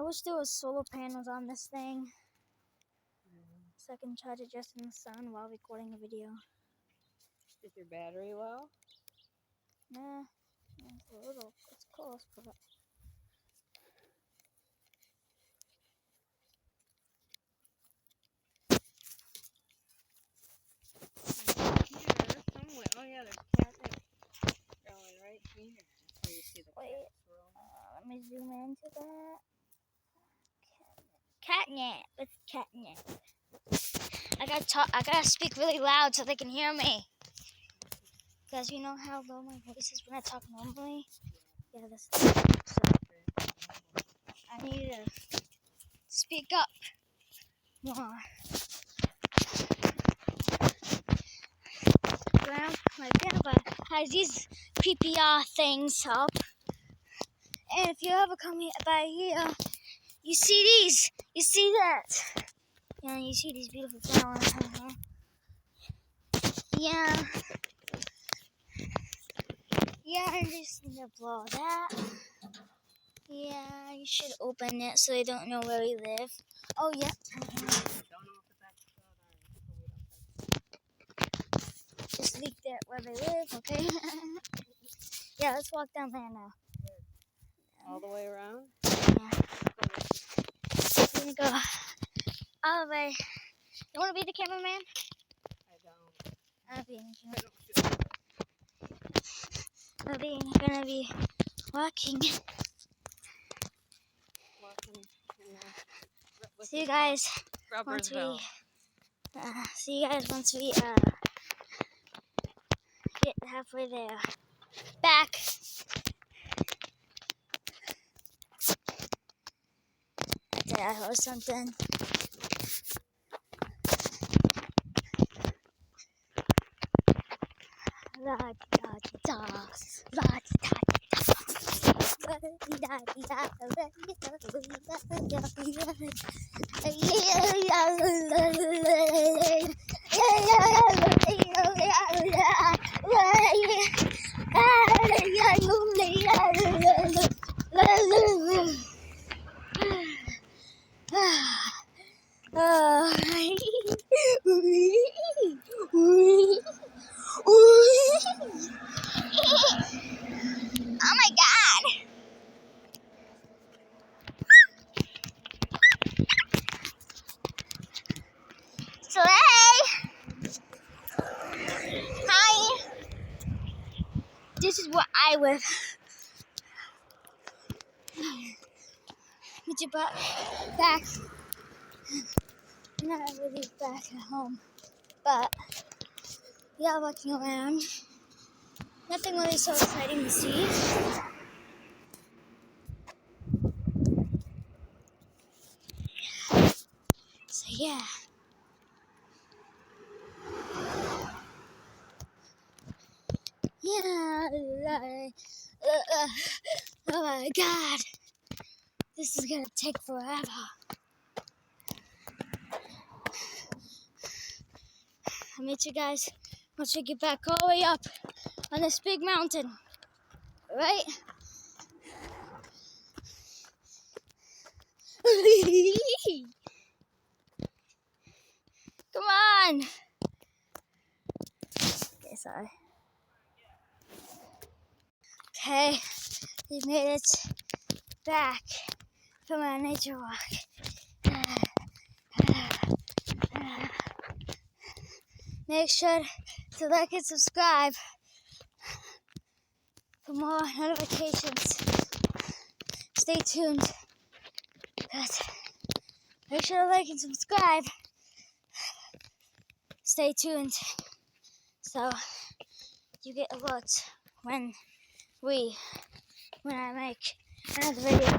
wish there was solar panels on this thing, so I can charge it just in the sun while recording a video. Is your battery low? Nah, it's a little, it's close, but... Oh yeah, there's catnip growing right here. That's where you see the Wait, cats roaming. let me zoom into that. Catnip. It's catnip. I gotta speak really loud so they can hear me. Because you know how low my voice is when I talk normally? Yeah, this is so I need to speak up more. My grandpa has these creepy things up. And if you ever come by here, you see these. You see that. Yeah, you see these beautiful flowers. Yeah. Yeah, I just need to blow that. Yeah, you should open it so they don't know where we live. Oh, yeah. Just leak there where they live, okay? Yeah, let's walk down there now. All the way around? Yeah. We're gonna go all the way. You want to be the cameraman? I don't. I'll be gonna be walking. See you guys once we get halfway there. Back. Yeah, or something. Oh my God! Slay! Hi! This is where I live. Put your butt back. Not really back at home, but yeah, walking around. Nothing really so exciting to see. So yeah. Yeah. Oh my God. This is gonna take forever. I'll meet you guys once we get back all the way up on this big mountain. Alright? Come on! Okay, sorry. Okay, we made it back from our nature walk. Make sure to like and subscribe for more notifications. Stay tuned. Make sure to like and subscribe. Stay tuned so you get alerts when I make another video.